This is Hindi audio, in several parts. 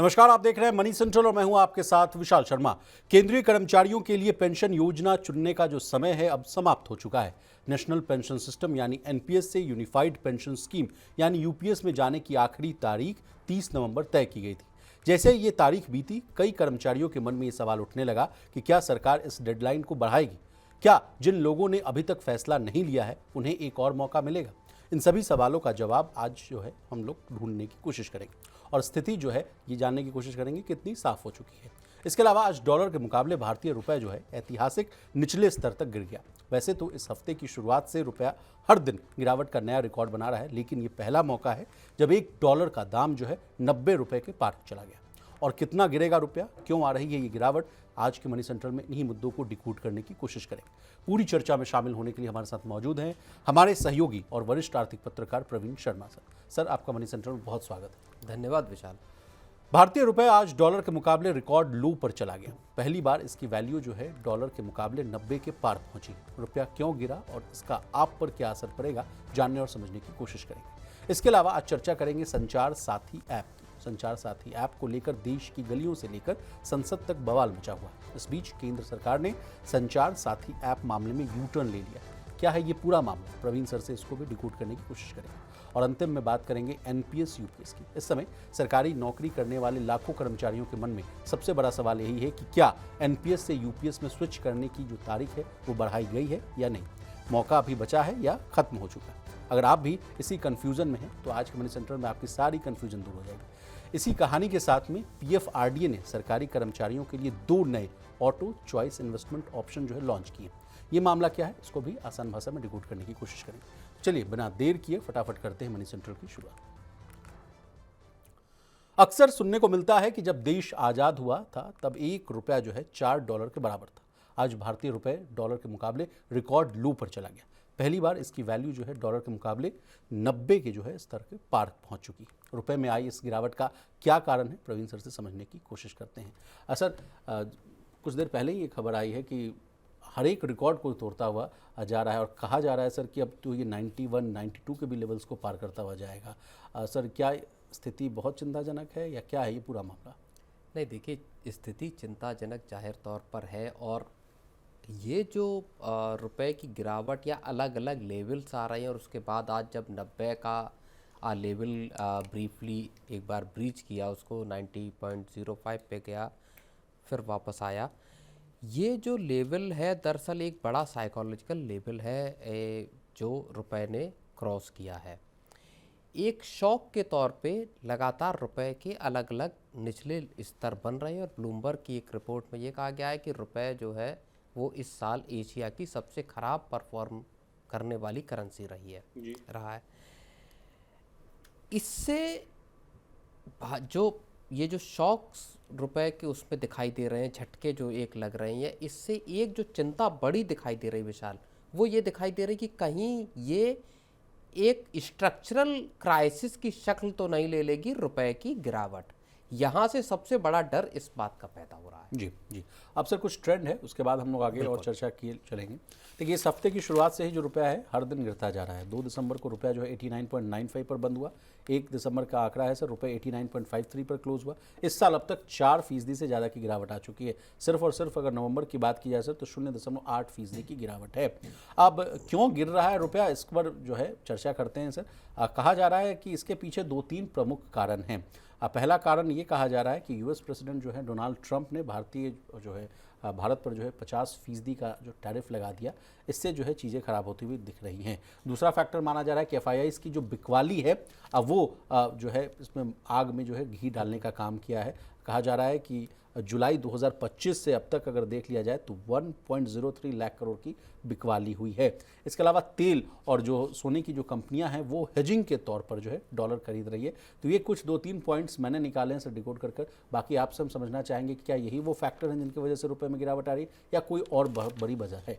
नमस्कार, आप देख रहे हैं मनी सेंट्रल और मैं हूं आपके साथ विशाल शर्मा। केंद्रीय कर्मचारियों के लिए पेंशन योजना चुनने का जो समय है अब समाप्त हो चुका है। नेशनल पेंशन सिस्टम यानी एनपीएस से यूनिफाइड पेंशन स्कीम यानी यूपीएस में जाने की आखिरी तारीख 30 नवंबर तय की गई थी। जैसे ये तारीख बीती, कई कर्मचारियों के मन में ये सवाल उठने लगा कि क्या सरकार इस डेडलाइन को बढ़ाएगी। क्या जिन लोगों ने अभी तक फैसला नहीं लिया है उन्हें एक और मौका मिलेगा? इन सभी सवालों का जवाब आज जो है हम लोग ढूंढने की कोशिश करेंगे और स्थिति जो है ये जानने की कोशिश करेंगे कितनी साफ हो चुकी है। इसके अलावा आज डॉलर के मुकाबले भारतीय रुपए जो है ऐतिहासिक निचले स्तर तक गिर गया। वैसे तो इस हफ्ते की शुरुआत से रुपया हर दिन गिरावट का नया रिकॉर्ड बना रहा है, लेकिन ये पहला मौका है जब $1 का दाम जो है 90 रुपए के पार चला गया। और कितना गिरेगा रुपया, क्यों आ रही है ये गिरावट, आज के मनी सेंट्रल में इन्हीं मुद्दों को डिकोड करने की कोशिश करेंगे। पूरी चर्चा में शामिल होने के लिए हमारे साथ मौजूद हैं हमारे सहयोगी और वरिष्ठ आर्थिक पत्रकार प्रवीण शर्मा सर, आपका मनी सेंट्रल में बहुत स्वागत है। धन्यवाद विशाल। भारतीय रुपए आज डॉलर के मुकाबले रिकॉर्ड लो पर चला गया। पहली बार इसकी वैल्यू जो है डॉलर के मुकाबले 90 के पार पहुंची। रुपया क्यों गिरा और इसका आप पर क्या असर पड़ेगा, जानने और समझने की कोशिश करेंगे। इसके अलावा आज चर्चा करेंगे संचार साथी ऐप की। संचार साथी ऐप को लेकर देश की गलियों से लेकर संसद तक बवाल मचा हुआ। इस बीच केंद्र सरकार ने संचार साथी ऐप मामले में यू टर्न ले लिया। क्या है ये पूरा मामला, प्रवीण सर से इसको भी डिकोड करने की कोशिश करेंगे। और अंतिम में बात करेंगे एनपीएस यूपीएस की। इस समय सरकारी नौकरी करने वाले लाखों कर्मचारियों के मन में सबसे बड़ा सवाल यही है कि क्या एनपीएस से यूपीएस में स्विच करने की जो तारीख है वो बढ़ाई गई है या नहीं। मौका अभी बचा है या खत्म हो चुका है। अगर आप भी इसी कंफ्यूजन में हैं तो आज के मनी सेंट्रल में आपकी सारी कंफ्यूजन दूर हो जाएगी। इसी कहानी के साथ में पीएफआरडीए ने सरकारी कर्मचारियों के लिए 2 नए ऑटो चॉइस इन्वेस्टमेंट ऑप्शन जो है लॉन्च किए। ये मामला क्या है, इसको भी आसान भाषा में डिकोड करने की कोशिश करेंगे। चलिए बिना देर किए फटाफट करते हैं मनी सेंट्रल की शुरुआत। अक्सर सुनने को मिलता है कि जब देश आजाद हुआ था तब $1 जो है $4 के बराबर था। आज भारतीय रुपए डॉलर के मुकाबले रिकॉर्ड लो पर चला गया। पहली बार इसकी वैल्यू जो है डॉलर के मुकाबले 90 के जो है स्तर के पार पहुंच चुकी। रुपए में आई इस गिरावट का क्या कारण है, प्रवीण सर से समझने की कोशिश करते हैं। सर, कुछ देर पहले ही ये खबर आई है कि हर एक रिकॉर्ड को तोड़ता हुआ जा रहा है और कहा जा रहा है सर कि अब तो ये 91, 92 के भी लेवल्स को पार करता हुआ जाएगा। सर, क्या स्थिति बहुत चिंताजनक है या क्या है ये पूरा मामला? नहीं, देखिए, स्थिति चिंताजनक जाहिर तौर पर है। और ये जो रुपए की गिरावट या अलग अलग लेवल्स आ रहे हैं और उसके बाद आज जब 90 का लेवल ब्रीफली एक बार ब्रीच किया, उसको 90.05 पे गया, फिर वापस आया। ये जो लेवल है दरअसल एक बड़ा साइकोलॉजिकल लेवल है जो रुपए ने क्रॉस किया है। एक शॉक के तौर पे लगातार रुपए के अलग अलग निचले स्तर बन रहे हैं और ब्लूमबर्ग की एक रिपोर्ट में ये कहा गया है कि रुपए जो है वो इस साल एशिया की सबसे खराब परफॉर्म करने वाली करेंसी रहा है। इससे ये जो शॉक्स रुपए के उसमें दिखाई दे रहे हैं, झटके जो एक लग रहे हैं, इससे एक जो चिंता बड़ी दिखाई दे रही विशाल, वो ये दिखाई दे रही कि कहीं ये एक स्ट्रक्चरल क्राइसिस की शक्ल तो नहीं ले लेगी रुपए की गिरावट। यहाँ से सबसे बड़ा डर इस बात का पैदा हो रहा है। जी। अब सर कुछ ट्रेंड है, उसके बाद हम लोग आगे और चर्चा किए चलेंगे। देखिए, इस हफ्ते की शुरुआत से ही जो रुपया है हर दिन गिरता जा रहा है। 2 दिसंबर को रुपया जो है 89.95 पर बंद हुआ। 1 दिसंबर का आंकड़ा है सर, रुपये 89.53 पर क्लोज हुआ। इस साल अब तक 4% से ज़्यादा की गिरावट आ चुकी है। सिर्फ और सिर्फ अगर नवंबर की बात की जाए सर तो 0.8% की गिरावट है। अब क्यों गिर रहा है रुपया, इस पर जो है चर्चा करते हैं सर। कहा जा रहा है कि इसके पीछे 2-3 प्रमुख कारण हैं। पहला कारण ये कहा जा रहा है कि यूएस प्रेसिडेंट जो है डोनाल्ड ट्रंप ने भारत पर जो है 50% का जो टैरिफ लगा दिया। इससे जो है चीज़ें खराब होती हुई दिख रही हैं। दूसरा फैक्टर माना जा रहा है कि एफआईआईज़ की जो बिकवाली है वो जो है इसमें आग में जो है घी डालने का काम किया है। कहा जा रहा है कि जुलाई 2025 से अब तक अगर देख लिया जाए तो 1.03 लाख करोड़ की बिकवाली हुई है। इसके अलावा तेल और जो सोने की जो कंपनियां हैं वो हेजिंग के तौर पर जो है डॉलर खरीद रही है। तो ये कुछ 2-3 पॉइंट्स मैंने निकाले हैं सर डिकोड कर। बाकी आपसे हम समझना चाहेंगे कि क्या यही वो फैक्टर हैं जिनकी वजह से रुपए में गिरावट आ रही है या कोई और बड़ी वजह है?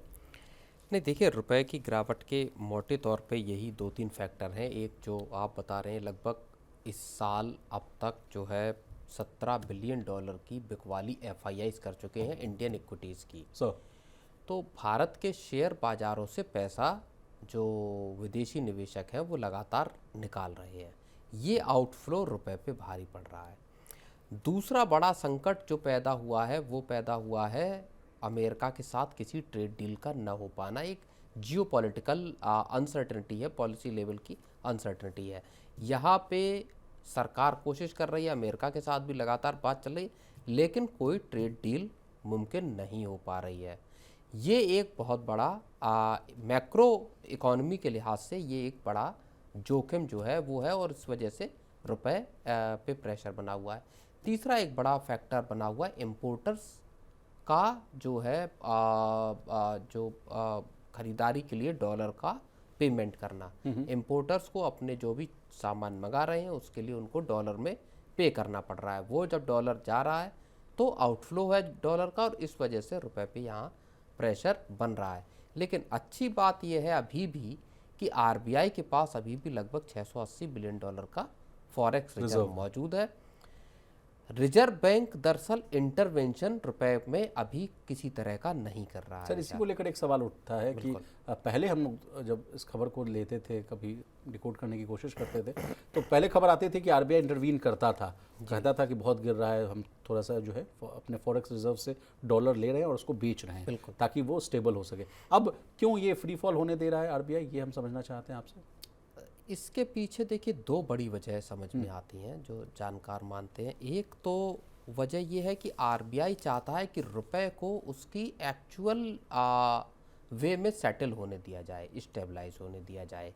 नहीं, देखिए, रुपए की गिरावट के मोटे तौर पे यही 2-3 फैक्टर हैं। एक जो आप बता रहे हैं, लगभग इस साल अब तक जो है $17 बिलियन की बिकवाली एफआईआईज़ कर चुके हैं इंडियन इक्विटीज़ की। तो भारत के शेयर बाज़ारों से पैसा जो विदेशी निवेशक हैं वो लगातार निकाल रहे हैं। ये आउटफ्लो रुपए पे भारी पड़ रहा है। दूसरा बड़ा संकट जो पैदा हुआ है वो पैदा हुआ है अमेरिका के साथ किसी ट्रेड डील का न हो पाना। एक जियोपॉलिटिकल अनसर्टेनिटी है, पॉलिसी लेवल की अनसर्टेनिटी है। यहाँ पे सरकार कोशिश कर रही है, अमेरिका के साथ भी लगातार बात चल रही है, लेकिन कोई ट्रेड डील मुमकिन नहीं हो पा रही है। ये एक बहुत बड़ा मैक्रो इकोनॉमी के लिहाज से ये एक बड़ा जोखिम जो है वो है, और इस वजह से रुपए पे प्रेशर बना हुआ है। तीसरा एक बड़ा फैक्टर बना हुआ है इम्पोर्टर्स का जो है खरीदारी के लिए डॉलर का पेमेंट करना। इम्पोर्टर्स को अपने जो भी सामान मंगा रहे हैं उसके लिए उनको डॉलर में पे करना पड़ रहा है। वो जब डॉलर जा रहा है तो आउटफ्लो है डॉलर का, और इस वजह से रुपए पे यहाँ प्रेशर बन रहा है। लेकिन अच्छी बात यह है अभी भी कि आरबीआई के पास अभी भी लगभग 680 बिलियन डॉलर का फॉरेक्स रिजर्व मौजूद है। रिजर्व बैंक दरअसल इंटरवेंशन रुपए में अभी किसी तरह का नहीं कर रहा है। सर, इसी को लेकर एक सवाल उठता है कि पहले हम लोग जब इस खबर को लेते थे, कभी डिकोड करने की कोशिश करते थे, तो पहले खबर आती थी कि आरबीआई इंटरवीन करता था, कहता था कि बहुत गिर रहा है, हम थोड़ा सा जो है अपने फॉरेक्स रिजर्व से डॉलर ले रहे हैं और उसको बेच रहे हैं ताकि वो स्टेबल हो सके। अब क्यों ये फ्री फॉल होने दे रहा है आरबीआई, ये हम समझना चाहते हैं आपसे। इसके पीछे देखिए दो बड़ी वजह समझ में आती हैं जो जानकार मानते हैं। एक तो वजह यह है कि आरबीआई चाहता है कि रुपए को उसकी एक्चुअल वे में सेटल होने दिया जाए, स्टेबलाइज होने दिया जाए।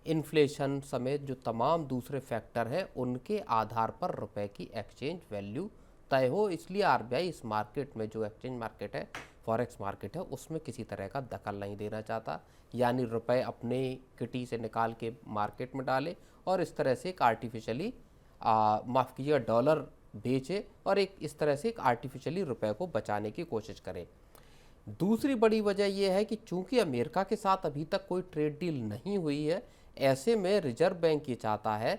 इन्फ्लेशन समेत जो तमाम दूसरे फैक्टर हैं उनके आधार पर रुपए की एक्सचेंज वैल्यू तय हो। इसलिए आरबीआई इस मार्केट में, जो एक्सचेंज मार्केट है, फॉरेक्स मार्केट है, उसमें किसी तरह का दखल नहीं देना चाहता। यानी रुपए अपने किटी से निकाल के मार्केट में डाले और इस तरह से एक आर्टिफिशियली माफ़ कीजिएगा डॉलर बेचे और एक इस तरह से एक आर्टिफिशियली रुपए को बचाने की कोशिश करे। दूसरी बड़ी वजह यह है कि चूंकि अमेरिका के साथ अभी तक कोई ट्रेड डील नहीं हुई है, ऐसे में रिजर्व बैंक ये चाहता है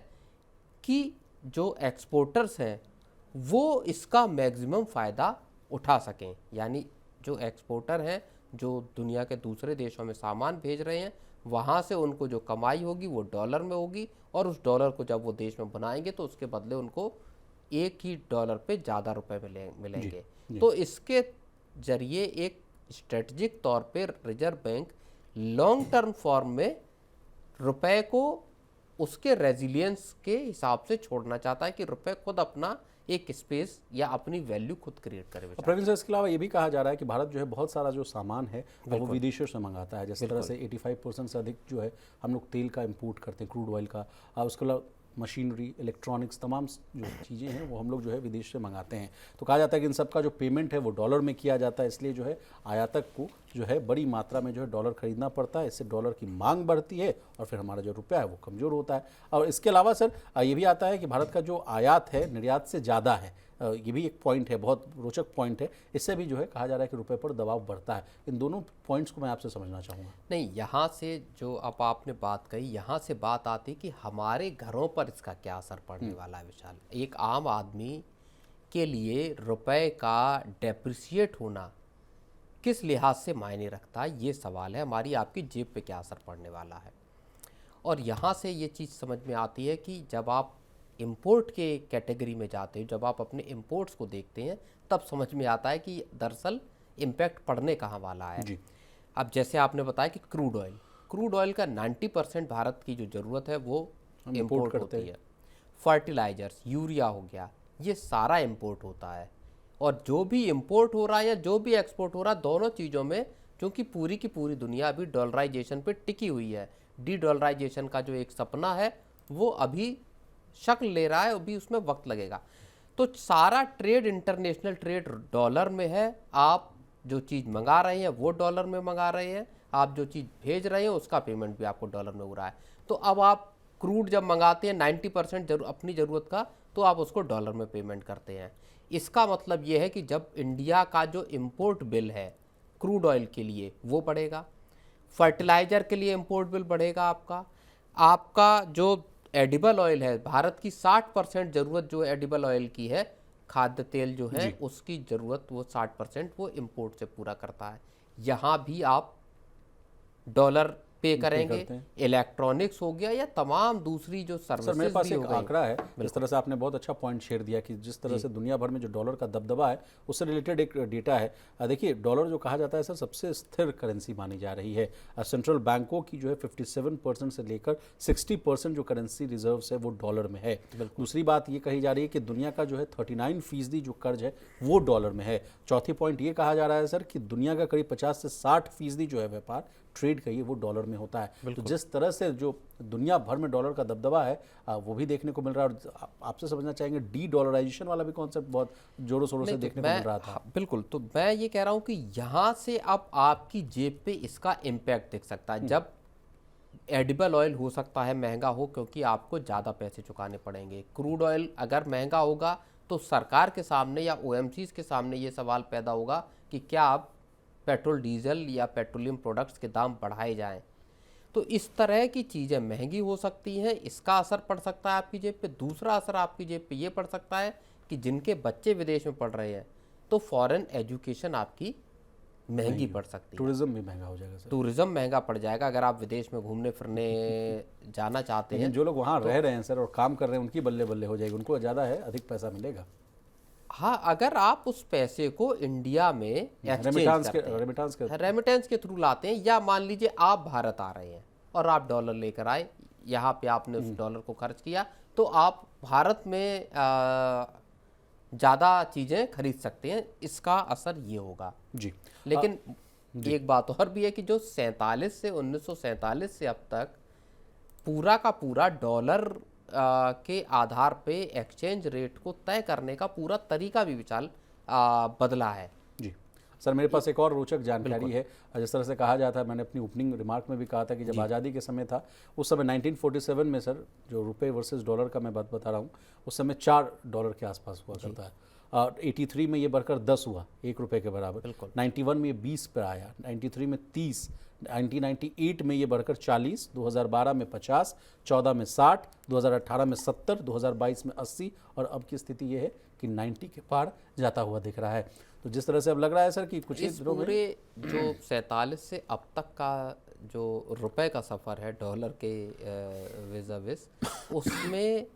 कि जो एक्सपोर्टर्स हैं वो इसका मैक्सिमम फ़ायदा उठा सकें। यानी जो एक्सपोर्टर हैं, जो दुनिया के दूसरे देशों में सामान भेज रहे हैं, वहाँ से उनको जो कमाई होगी वो डॉलर में होगी, और उस डॉलर को जब वो देश में बनाएंगे तो उसके बदले उनको एक ही डॉलर पे ज़्यादा रुपए मिलेंगे। तो इसके जरिए एक स्ट्रेटजिक तौर पे reserve bank long term form में रुपए को उसके रेजिलियंस के हिसाब से छोड़ना चाहता है कि रुपए खुद अपना एक स्पेस या अपनी वैल्यू खुद क्रिएट करे। प्रवीण सर, इसके अलावा ये भी कहा जा रहा है कि भारत जो है बहुत सारा जो सामान है वो विदेशों से मंगाता है। जिस तरह से 85% से अधिक जो है हम लोग तेल का इंपोर्ट करते हैं, क्रूड ऑयल का, उसके अलावा मशीनरी, इलेक्ट्रॉनिक्स, तमाम जो चीज़ें हैं वो हम लोग जो है विदेश से मंगाते हैं। तो कहा जाता है कि इन सब का जो पेमेंट है वो डॉलर में किया जाता है, इसलिए जो है आयातक को जो है बड़ी मात्रा में जो है डॉलर खरीदना पड़ता है। इससे डॉलर की मांग बढ़ती है और फिर हमारा जो रुपया है वो कमज़ोर होता है। और इसके अलावा सर ये भी आता है कि भारत का जो आयात है निर्यात से ज़्यादा है, ये भी एक पॉइंट है, बहुत रोचक पॉइंट है। इससे भी जो है कहा जा रहा है कि रुपए पर दबाव बढ़ता है। इन दोनों पॉइंट्स को मैं आपसे समझना चाहूँगा। नहीं, यहाँ से जो अब आपने बात कही, यहाँ से बात आती कि हमारे घरों पर इसका क्या असर पड़ने वाला है। विशाल, एक आम आदमी के लिए रुपए का डेप्रिसिएट होना किस लिहाज से मायने रखता है, ये सवाल है। हमारी आपकी जेब पे क्या असर पड़ने वाला है। और यहाँ से ये चीज़ समझ में आती है कि जब आप इंपोर्ट के कैटेगरी में जाते हो, जब आप अपने इंपोर्ट्स को देखते हैं, तब समझ में आता है कि दरअसल इम्पैक्ट पड़ने कहाँ वाला है जी। अब जैसे आपने बताया कि क्रूड ऑयल का 90% भारत की जो ज़रूरत है वो इंपोर्ट होती है। फर्टिलाइजर्स, यूरिया हो गया, ये सारा इंपोर्ट होता है। और जो भी इंपोर्ट हो रहा है या जो भी एक्सपोर्ट हो रहा है, दोनों चीज़ों में क्योंकि पूरी की पूरी दुनिया अभी डॉलराइजेशन पे टिकी हुई है, डी डॉलराइजेशन का जो एक सपना है वो अभी शक्ल ले रहा है, अभी उसमें वक्त लगेगा। तो सारा ट्रेड, इंटरनेशनल ट्रेड डॉलर में है। आप जो चीज़ मंगा रहे हैं वो डॉलर में मंगा रहे हैं, आप जो चीज़ भेज रहे हैं उसका पेमेंट भी आपको डॉलर में हो रहा है। तो अब आप क्रूड जब मंगाते हैं 90% अपनी ज़रूरत का, तो आप उसको डॉलर में पेमेंट करते हैं। इसका मतलब ये है कि जब इंडिया का जो इम्पोर्ट बिल है क्रूड ऑयल के लिए वो बढ़ेगा, फर्टिलाइज़र के लिए इम्पोर्ट बिल बढ़ेगा, आपका जो एडिबल ऑयल है, भारत की 60% ज़रूरत जो एडिबल ऑयल की है, खाद्य तेल जो है उसकी ज़रूरत वो 60% वो इंपोर्ट से पूरा करता है। यहाँ भी आप डॉलर पे करेंगे, करते हैं। इलेक्ट्रॉनिक्स हो गया या तमाम दूसरी जो सर मेरे सर्विसेज पास भी हो एक गई। आंकड़ा है, जिस तरह से आपने बहुत अच्छा पॉइंट शेयर दिया कि जिस तरह से दुनिया भर में जो डॉलर का दबदबा है उससे रिलेटेड एक डेटा है। देखिए डॉलर जो कहा जाता है सर सबसे स्थिर करेंसी मानी जा रही है। सेंट्रल बैंकों की जो है 57% से लेकर 60% जो करेंसी रिजर्व है वो डॉलर में है। दूसरी बात ये कही जा रही है कि दुनिया का जो है 39% जो कर्ज है वो डॉलर में है। चौथी पॉइंट ये कहा जा रहा है सर कि दुनिया का करीब 50 से 60% जो है व्यापार ट्रेड कहिए वो डॉलर में होता है। तो जिस तरह से जो दुनिया भर में डॉलर का दबदबा है वो भी देखने को मिल रहा है। और आपसे समझना चाहेंगे डी डॉलराइजेशन वाला भी कॉन्सेप्ट बहुत जोरों शोरों से देखने को मिल रहा था। हाँ, बिल्कुल। तो मैं ये कह रहा हूँ कि यहाँ से अब आपकी जेब पे इसका इम्पैक्ट दिख सकता है। जब एडिबल ऑयल हो सकता है महंगा हो क्योंकि आपको ज़्यादा पैसे चुकाने पड़ेंगे। क्रूड ऑयल अगर महंगा होगा तो सरकार के सामने या ओएमसीज के सामने ये सवाल पैदा होगा कि क्या आप पेट्रोल डीजल या पेट्रोलियम प्रोडक्ट्स के दाम बढ़ाए जाएं। तो इस तरह की चीज़ें महंगी हो सकती हैं, इसका असर पड़ सकता है आपकी जेब पे। दूसरा असर आपकी जेब पे ये पड़ सकता है कि जिनके बच्चे विदेश में पढ़ रहे हैं तो फॉरेन एजुकेशन आपकी महंगी पड़ सकती है। टूरिज्म भी महंगा हो जाएगा सर। टूरिज्म महंगा पड़ जाएगा अगर आप विदेश में घूमने फिरने जाना चाहते हैं। लेकिन जो लोग वहाँ रह रहे हैं सर और काम कर रहे हैं उनकी बल्ले बल्ले हो जाएगी, उनको ज़्यादा है अधिक पैसा मिलेगा। हाँ, अगर आप उस पैसे को इंडिया में एक्सचेंज करते हैं, रेमिटेंस के थ्रू लाते हैं, या मान लीजिए आप भारत आ रहे हैं और आप डॉलर लेकर आए, यहाँ पे आपने उस डॉलर को खर्च किया, तो आप भारत में ज़्यादा चीज़ें खरीद सकते हैं। इसका असर ये होगा जी। लेकिन एक बात और भी है कि जो 1947 से अब तक पूरा का पूरा डॉलर के आधार पे एक्सचेंज रेट को तय करने का पूरा तरीका भी विशाल बदला है। जी सर, मेरे पास एक और रोचक जानकारी है। जिस तरह से कहा जाता है, मैंने अपनी ओपनिंग रिमार्क में भी कहा था कि जब आज़ादी के समय था उस समय 1947 में सर जो रुपए वर्सेस डॉलर का मैं बात बता रहा हूँ, उस समय $4 के आसपास हुआ करता है। 83 में ये बढ़कर 10 हुआ, ₹1 के बराबर। 91 में ये 20 पर आया, 93 में 30, 1998 में ये बढ़कर 40, 2012 में 50, 14 में 60, 2018 में 70, 2022 में 80 और अब की स्थिति ये है कि 90 के पार जाता हुआ दिख रहा है। तो जिस तरह से अब लग रहा है सर कि कुछ ही दिनों में पूरे जो 47 से अब तक का जो रुपए का सफ़र है डॉलर के विज़ उसमें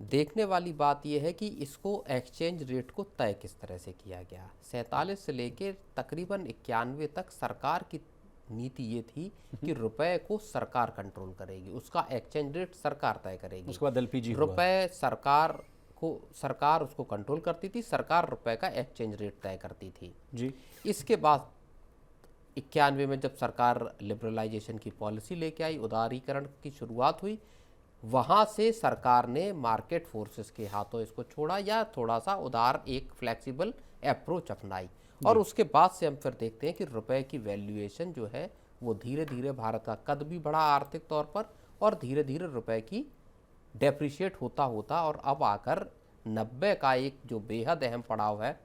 देखने वाली बात यह है कि इसको एक्सचेंज रेट को तय किस तरह से किया गया। 47 से लेकर तकरीबन 91 तक सरकार की नीति ये थी कि रुपए को सरकार कंट्रोल करेगी, उसका एक्सचेंज रेट सरकार तय करेगी। उसके बाद एलपीजी रुपए सरकार उसको कंट्रोल करती थी, सरकार रुपए का एक्सचेंज रेट तय करती थी जी। इसके बाद 91 में जब सरकार लिबरलाइजेशन की पॉलिसी लेके आई, उदारीकरण की शुरुआत हुई, वहाँ से सरकार ने मार्केट फोर्सेस के हाथों इसको छोड़ा या थोड़ा सा उदार एक फ्लेक्सिबल अप्रोच अपनाई। और उसके बाद से हम फिर देखते हैं कि रुपए की वैल्यूएशन जो है वो धीरे धीरे भारत का कद भी बढ़ा आर्थिक तौर पर और धीरे धीरे रुपए की डेप्रिशिएट होता होता और अब आकर 90 का एक जो बेहद अहम पड़ाव है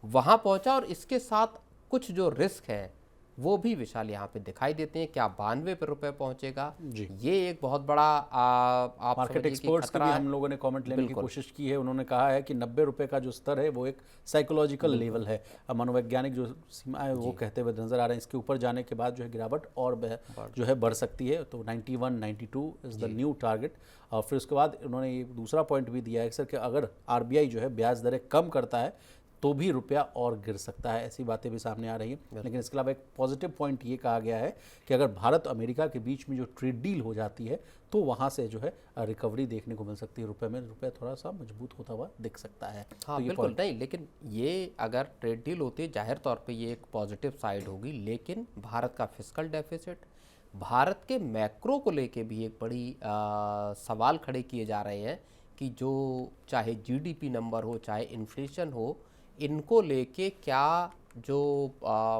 वहाँ पहुँचा। और इसके साथ कुछ जो रिस्क है वो भी विशाल यहाँ पे दिखाई देते हैं। क्या 92 पे रुपए पहुँचेगा, ये एक बहुत बड़ा आप मार्केट एक्सपर्ट्स का भी हम लोगों ने कमेंट लेने की कोशिश की है। उन्होंने कहा है कि 90 रुपए का जो स्तर है वो एक साइकोलॉजिकल लेवल है। मनोवैज्ञानिक जो सीमा है वो कहते हुए नजर आ रहे हैं इसके ऊपर जाने के बाद जो है गिरावट और जो है बढ़ सकती है। तो 91, 92 इज़ द न्यू टारगेट। और फिर उसके बाद उन्होंने ये दूसरा पॉइंट भी दिया है सर कि अगर आरबीआई जो है ब्याज दरें कम करता है तो भी रुपया और गिर सकता है। ऐसी बातें भी सामने आ रही हैं। लेकिन इसके अलावा एक पॉजिटिव पॉइंट ये कहा गया है कि अगर भारत अमेरिका के बीच में जो ट्रेड डील हो जाती है तो वहाँ से जो है रिकवरी देखने को मिल सकती है। रुपए में रुपया थोड़ा सा मजबूत होता हुआ दिख सकता है। हाँ, तो बिल्कुल नहीं, लेकिन ये अगर ट्रेड डील होती है जाहिर तौर पे ये एक पॉजिटिव साइड होगी। लेकिन भारत का फिस्कल डेफिसिट, भारत के मैक्रो को लेके भी एक बड़ी सवाल खड़े किए जा रहे हैं कि जो चाहे जीडीपी नंबर हो चाहे इन्फ्लेशन हो, इनको लेके क्या जो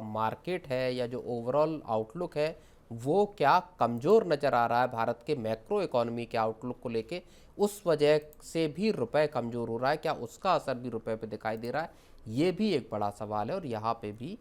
मार्केट है या जो ओवरऑल आउटलुक है वो क्या कमज़ोर नज़र आ रहा है भारत के मैक्रो इकोनॉमी के आउटलुक को लेके। उस वजह से भी रुपए कमज़ोर हो रहा है, क्या उसका असर भी रुपए पे दिखाई दे रहा है, ये भी एक बड़ा सवाल है। और यहाँ पे भी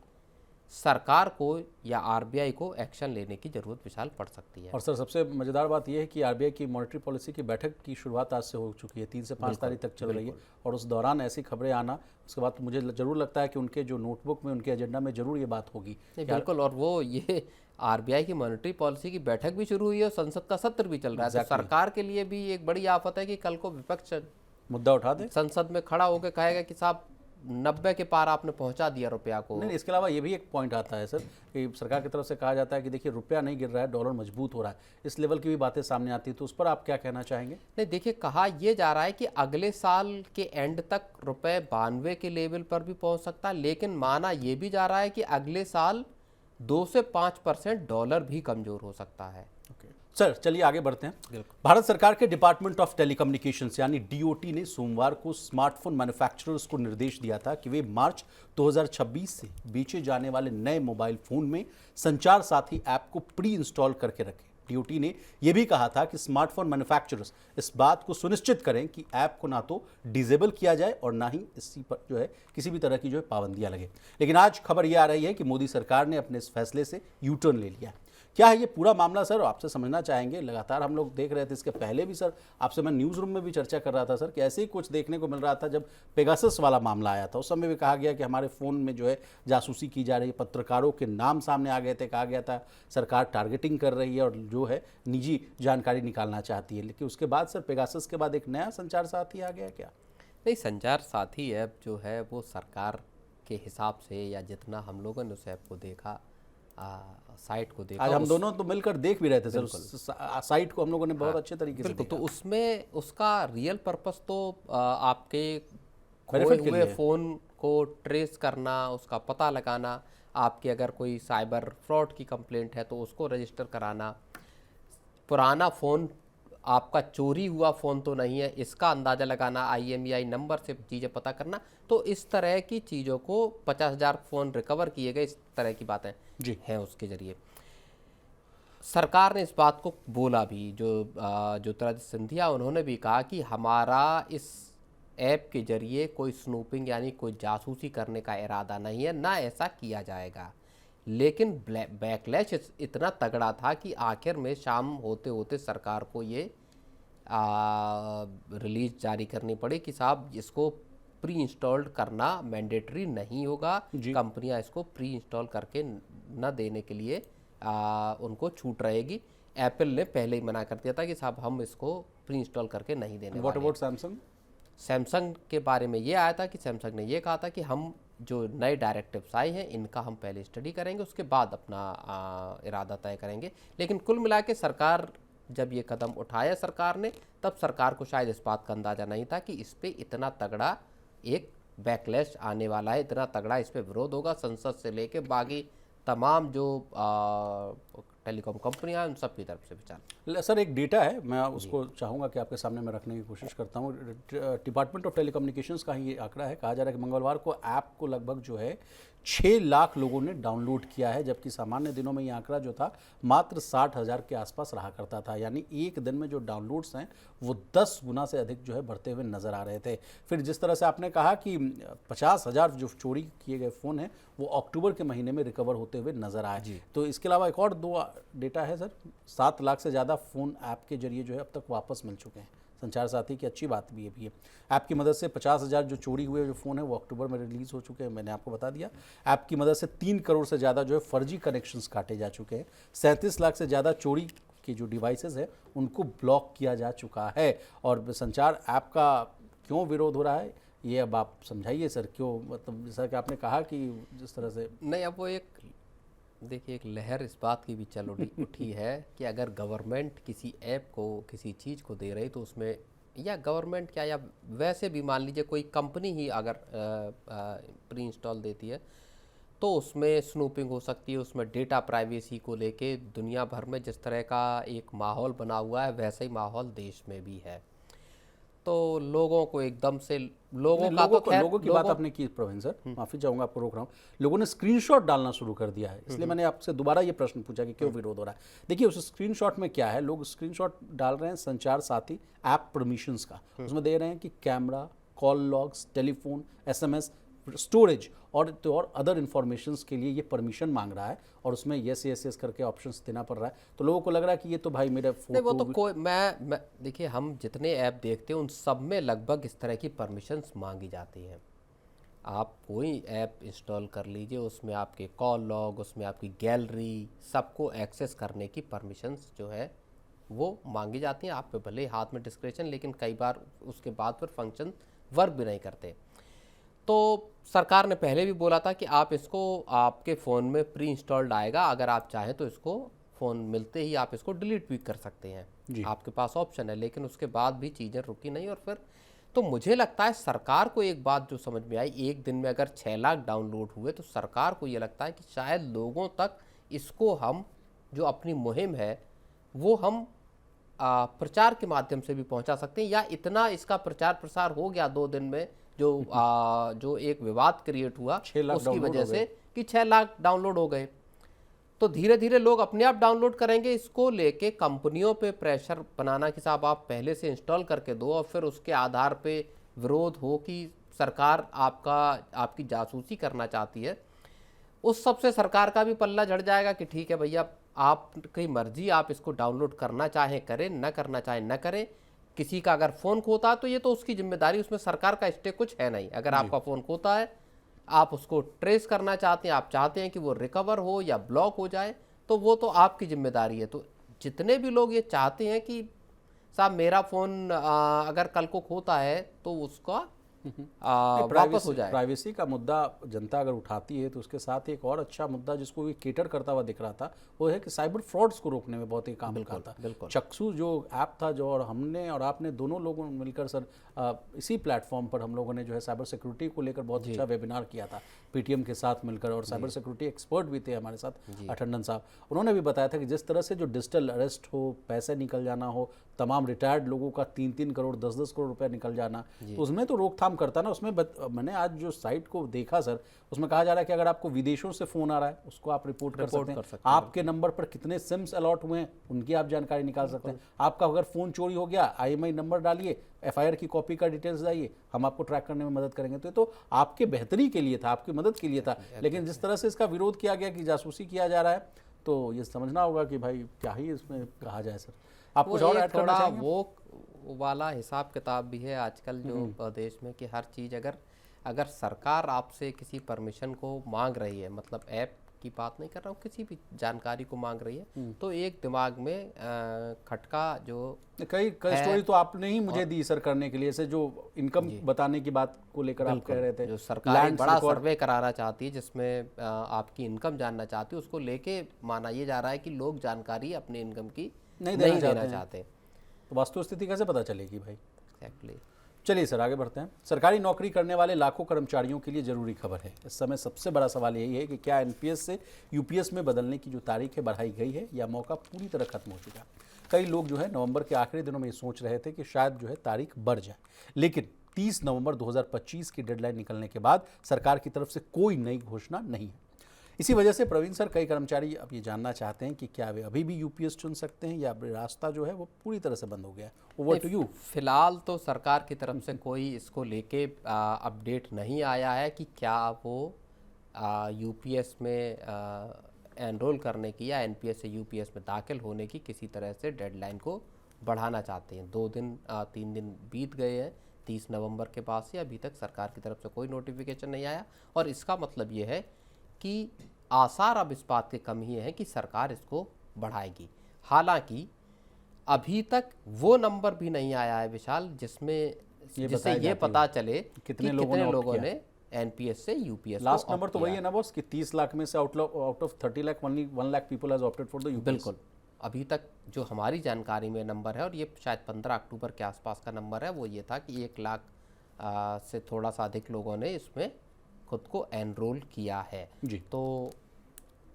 सरकार को या आरबीआई को एक्शन लेने की जरूरत विशाल पड़ सकती है। और सर सबसे मज़ेदार बात यह है कि आरबीआई की मॉनेटरी पॉलिसी की बैठक की शुरुआत आज से हो चुकी है, 3 से 5 तारीख तक चल रही है। और उस दौरान ऐसी खबरें आना, उसके बाद मुझे ज़रूर लगता है कि उनके जो नोटबुक में उनके एजेंडा में ज़रूर ये बात होगी। बिल्कुल। और वो ये आरबीआई की मॉनेटरी पॉलिसी की बैठक भी शुरू हुई है और संसद का सत्र भी चल रहा है। तो सरकार के लिए भी एक बड़ी आफत है कि कल को विपक्ष मुद्दा उठा दे, संसद में खड़ा होकर कहेगा कि साहब 90 के पार आपने पहुंचा दिया रुपया को। नहीं, इसके अलावा ये भी एक पॉइंट आता है सर कि सरकार की तरफ से कहा जाता है कि देखिए रुपया नहीं गिर रहा है, डॉलर मजबूत हो रहा है, इस लेवल की भी बातें सामने आती है, तो उस पर आप क्या कहना चाहेंगे? नहीं, देखिए, कहा यह जा रहा है कि अगले साल के एंड तक रुपए 92 के लेवल पर भी पहुंच सकता है, लेकिन माना यह भी जा रहा है कि अगले साल 2 से 5% डॉलर भी कमजोर हो सकता है। सर चलिए आगे बढ़ते हैं। भारत सरकार के डिपार्टमेंट ऑफ टेलीकम्युनिकेशंस यानी डीओटी ने सोमवार को स्मार्टफोन मैन्युफैक्चरर्स को निर्देश दिया था कि वे मार्च 2026 से बेचे जाने वाले नए मोबाइल फोन में संचार साथी ऐप को प्री इंस्टॉल करके रखें। डीओटी ने यह भी कहा था कि स्मार्टफोन मैन्युफैक्चरर्स इस बात को सुनिश्चित करें कि ऐप को ना तो डिसेबल किया जाए और ना ही इसी पर जो है किसी भी तरह की जो है पाबंदियां लगे। लेकिन आज खबर यह आ रही है कि मोदी सरकार ने अपने इस फैसले से यू टर्न ले लिया है। क्या है ये पूरा मामला सर, आपसे समझना चाहेंगे। लगातार हम लोग देख रहे थे, इसके पहले भी सर आपसे मैं न्यूज़ रूम में भी चर्चा कर रहा था सर कि ऐसे ही कुछ देखने को मिल रहा था जब पेगासस वाला मामला आया था। उस समय भी कहा गया कि हमारे फ़ोन में जो है जासूसी की जा रही है, पत्रकारों के नाम सामने आ गए थे, कहा गया था सरकार टारगेटिंग कर रही है और जो है निजी जानकारी निकालना चाहती है। लेकिन उसके बाद सर पेगासस के बाद एक नया संचार साथी आ गया क्या? नहीं, संचार साथी ऐप जो है वो सरकार के हिसाब से, या जितना हम लोगों ने उस ऐप को देखा, साइट को देखा, आज हम दोनों तो मिलकर देख भी रहे थे सर, साइट को हम लोगों ने बहुत अच्छे तरीके से तो उसमें उसका रियल पर्पस तो आपके खोए हुए फ़ोन को ट्रेस करना, उसका पता लगाना, आपके अगर कोई साइबर फ्रॉड की कंप्लेंट है तो उसको रजिस्टर कराना, पुराना फ़ोन आपका चोरी हुआ फ़ोन तो नहीं है इसका अंदाज़ा लगाना, IMEI नंबर से चीज़ें पता करना। तो इस तरह की चीज़ों को 50,000 फ़ोन रिकवर किए गए, इस तरह की बातें हैं उसके ज़रिए। सरकार ने इस बात को बोला भी, जो ज्योतिरादित्य सिंधिया उन्होंने भी कहा कि हमारा इस ऐप के ज़रिए कोई स्नूपिंग यानी कोई जासूसी करने का इरादा नहीं है, ना ऐसा किया जाएगा। लेकिन बैकलैश इतना तगड़ा था कि आखिर में शाम होते होते सरकार को ये रिलीज जारी करनी पड़ी कि साहब इसको प्री इंस्टॉल्ड करना मैंडेटरी नहीं होगा, कंपनियां इसको प्री इंस्टॉल करके न देने के लिए उनको छूट रहेगी। एप्पल ने पहले ही मना कर दिया था कि साहब हम इसको प्री इंस्टॉल करके नहीं देने वाले। What about Samsung? सैमसंग के बारे में ये आया था कि सैमसंग ने ये कहा था कि हम जो नए डायरेक्टिव्स आए हैं इनका हम पहले स्टडी करेंगे, उसके बाद अपना इरादा तय करेंगे। लेकिन कुल मिला के सरकार जब ये कदम उठाया सरकार ने, तब सरकार को शायद इस बात का अंदाज़ा नहीं था कि इस पर इतना तगड़ा एक बैकलैश आने वाला है, इतना तगड़ा इस पर विरोध होगा संसद से लेके बाकी तमाम जो टेलीकॉम कंपनियां, उन सब की तरफ से विचार। सर एक डेटा है, मैं उसको चाहूँगा कि आपके सामने मैं रखने की कोशिश करता हूँ। डिपार्टमेंट ऑफ टेलीकम्युनिकेशंस का ही ये आंकड़ा है। कहा जा रहा है कि मंगलवार को ऐप को लगभग जो है 6 लाख लोगों ने डाउनलोड किया है, जबकि सामान्य दिनों में ये आंकड़ा जो था मात्र 60,000 के आसपास रहा करता था। यानी एक दिन में जो डाउनलोड्स हैं वो 10 गुना से अधिक जो है बढ़ते हुए नजर आ रहे थे। फिर जिस तरह से आपने कहा कि 50,000 जो चोरी किए गए फ़ोन हैं वो अक्टूबर के महीने में रिकवर होते हुए नजर आए। तो इसके अलावा एक और 2 डेटा है सर, 7 लाख से ज़्यादा फ़ोन ऐप के जरिए जो है अब तक वापस मिल चुके हैं। संचार साथी की अच्छी बात भी ये भी है। ऐप की मदद से 50,000 जो चोरी हुए जो फ़ोन है वो अक्टूबर में रिलीज़ हो चुके हैं, मैंने आपको बता दिया। ऐप की मदद से 3 करोड़ से ज़्यादा जो है फर्जी कनेक्शंस काटे जा चुके हैं। 37 लाख से ज़्यादा चोरी के जो डिवाइसेस है उनको ब्लॉक किया जा चुका है। और संचार ऐप का क्यों विरोध हो रहा है ये अब आप समझाइए सर, क्यों, मतलब जैसा कि आपने कहा कि जिस तरह से नहीं, अब वो एक देखिए एक लहर इस बात की भी चल उठी है कि अगर गवर्नमेंट किसी ऐप को किसी चीज़ को दे रही तो उसमें, या गवर्नमेंट क्या, या वैसे भी मान लीजिए कोई कंपनी ही अगर प्री इंस्टॉल देती है तो उसमें स्नूपिंग हो सकती है, उसमें डेटा प्राइवेसी को लेके दुनिया भर में जिस तरह का एक माहौल बना हुआ है वैसे ही माहौल देश में भी है। तो लोगों को एकदम से लोगों की बात आपने की प्रवीण सर, माफी चाहूंगा आपको रोक रहा हूँ। लोगों ने स्क्रीनशॉट डालना शुरू कर दिया है, इसलिए मैंने आपसे दोबारा ये प्रश्न पूछा कि क्यों विरोध हो रहा है। देखिए उस स्क्रीनशॉट में क्या है, लोग स्क्रीनशॉट डाल रहे हैं संचार साथी ऐप परमिशंस का, उसमें दे रहे हैं कि camera, call logs, telephone, SMS, storage और अदर इन्फॉर्मेशंस के लिए ये परमिशन मांग रहा है और उसमें yes करके ऑप्शंस देना पड़ रहा है। तो लोगों को लग रहा है कि ये तो भाई मेरा फोटो, वो तो कोई मैं देखिए हम जितने ऐप देखते हैं उन सब में लगभग इस तरह की परमिशंस मांगी जाती हैं। आप कोई ऐप इंस्टॉल कर लीजिए, उसमें आपके कॉल लॉग, उसमें आपकी गैलरी, सबको एक्सेस करने की परमिशंस जो है वो मांगी जाती हैं। आप पे भले ही हाथ में डिस्क्रिप्शन, लेकिन कई बार उसके बाद फिर फंक्शन वर्क भी नहीं करते। तो सरकार ने पहले भी बोला था कि आप इसको आपके फ़ोन में प्री इंस्टॉल्ड आएगा, अगर आप चाहें तो इसको फ़ोन मिलते ही आप इसको डिलीट भी कर सकते हैं, आपके पास ऑप्शन है। लेकिन उसके बाद भी चीज़ें रुकी नहीं। और फिर तो मुझे लगता है सरकार को एक बात जो समझ में आई, एक दिन में अगर 6 लाख डाउनलोड हुए तो सरकार को ये लगता है कि शायद लोगों तक इसको हम जो अपनी मुहिम है वो हम प्रचार के माध्यम से भी पहुंचा सकते हैं, या इतना इसका प्रचार प्रसार हो गया 2 दिन में जो एक विवाद क्रिएट हुआ 6 लाख उसकी डाउनलोड वजह हो से गए। कि 6 लाख डाउनलोड हो गए। तो धीरे धीरे लोग अपने आप डाउनलोड करेंगे। इसको लेके कंपनियों पे प्रेशर बनाना कि साहब आप पहले से इंस्टॉल करके दो, और फिर उसके आधार पे विरोध हो कि सरकार आपकी जासूसी करना चाहती है, उस सब से सरकार का भी पल्ला झड़ जाएगा कि ठीक है भैया, आपकी मर्जी, आप इसको डाउनलोड करना चाहें करें, न करना चाहें न करें। किसी का अगर फ़ोन खोता है तो ये तो उसकी जिम्मेदारी, उसमें सरकार का स्टेक कुछ है नहीं। अगर आपका फ़ोन खोता है, आप उसको ट्रेस करना चाहते हैं, आप चाहते हैं कि वो रिकवर हो या ब्लॉक हो जाए, तो वो तो आपकी जिम्मेदारी है। तो जितने भी लोग ये चाहते हैं कि साहब मेरा फ़ोन अगर कल को खोता है तो उसका वापस हो जाए। प्राइवेसी का मुद्दा जनता अगर उठाती है तो उसके साथ एक और अच्छा मुद्दा जिसको भी केटर करता हुआ दिख रहा था, वो है कि साइबर फ्रॉड्स को रोकने में बहुत ही काम का था। बिल्कुल। चक्षु जो ऐप था, जो और हमने और आपने दोनों लोगों ने मिलकर सर इसी प्लेटफॉर्म पर हम लोगों ने जो है साइबर सिक्योरिटी को लेकर बहुत अच्छा वेबिनार किया था पीटीएम के साथ मिलकर, और साइबर सिक्योरिटी एक्सपर्ट भी थे हमारे साथ अठंडन साहब। उन्होंने भी बताया था कि जिस तरह से जो डिजिटल अरेस्ट हो, पैसे निकल जाना हो, तमाम रिटायर्ड लोगों का 3-3 करोड़ 10-10 करोड़ रुपए निकल जाना, तो उसमें तो रोकथाम करता ना। उसमें मैंने आज जो साइट को देखा सर, उसमें कहा जा रहा है कि अगर आपको विदेशों से फ़ोन आ रहा है उसको आप रिपोर्ट कर सकते हैं। आपके नंबर पर कितने सिम्स अलॉट हुए हैं उनकी आप जानकारी निकाल सकते हैं। आपका अगर फ़ोन चोरी हो गया, IMEI नंबर डालिए, FIR की कॉपी का डिटेल्स डालिए, हम आपको ट्रैक करने में मदद करेंगे। तो ये तो आपके बेहतरी के लिए था, आपकी मदद के लिए था। लेकिन जिस तरह से इसका विरोध किया गया कि जासूसी किया जा रहा है, तो ये समझना होगा कि भाई क्या ही इसमें कहा जाए सर। आप कुछ और ऐड करना चाहेंगे? वो वाला हिसाब किताब भी है आजकल जो देश में, कि हर चीज़ अगर सरकार आपसे किसी परमिशन को मांग रही है, मतलब ऐप की बात नहीं कर रहा हूँ, किसी भी जानकारी को मांग रही है, तो एक दिमाग में खटका जो कई स्टोरी तो आपने ही मुझे दी सर करने के लिए, से जो इनकम बताने की बात को लेकर आप कह रहे थे, जो सरकार एक बड़ा सर्वे कराना चाहती है जिसमें आपकी इनकम जानना चाहती है, उसको लेके माना ये जा रहा है कि लोग जानकारी अपनी इनकम की नहीं देना चाहते। तो वास्तव स्थिति कैसे पता चलेगी भाई? एक्जैक्टली। चलिए सर आगे बढ़ते हैं। सरकारी नौकरी करने वाले लाखों कर्मचारियों के लिए जरूरी खबर है। इस समय सबसे बड़ा सवाल यही है कि क्या एनपीएस से यूपीएस में बदलने की जो तारीख है बढ़ाई गई है, या मौका पूरी तरह खत्म हो चुका है। कई लोग जो है नवंबर के आखिरी दिनों में ये सोच रहे थे कि शायद जो है तारीख बढ़ जाए, लेकिन 30 नवंबर 2025 की डेडलाइन निकलने के बाद सरकार की तरफ से कोई नई घोषणा नहीं है। इसी वजह से प्रवीण सर, कई कर्मचारी अब ये जानना चाहते हैं कि क्या वे अभी भी यूपीएस चुन सकते हैं, या रास्ता जो है वो पूरी तरह से बंद हो गया है। Over to you. फिलहाल तो सरकार की तरफ से कोई इसको लेके अपडेट नहीं आया है कि क्या वो यूपीएस में एनरोल करने की या एनपीएस से यूपीएस में दाखिल होने की किसी तरह से डेडलाइन को बढ़ाना चाहते हैं। 2 दिन 3 दिन बीत गए हैं 30 नवंबर के बाद से, अभी तक सरकार की तरफ से कोई नोटिफिकेशन नहीं आया। और इसका मतलब ये है कि आसार अब इस बात के कम ही है कि सरकार इसको बढ़ाएगी। हालांकि अभी तक वो नंबर भी नहीं आया है विशाल जिससे ये पता चले कि कितने लोगों ने एनपीएस से यूपीएस लास्ट नंबर तो वही है ना बॉस, कि 30 लाख में से out of 30 lakh 1 lakh people has opted for the UPS. बिल्कुल, अभी तक जो हमारी जानकारी में नंबर है, और ये शायद 15 अक्टूबर के आसपास का नंबर है, वो ये था कि 1 लाख से थोड़ा सा अधिक लोगों ने इसमें खुद को एनरोल किया है जी। तो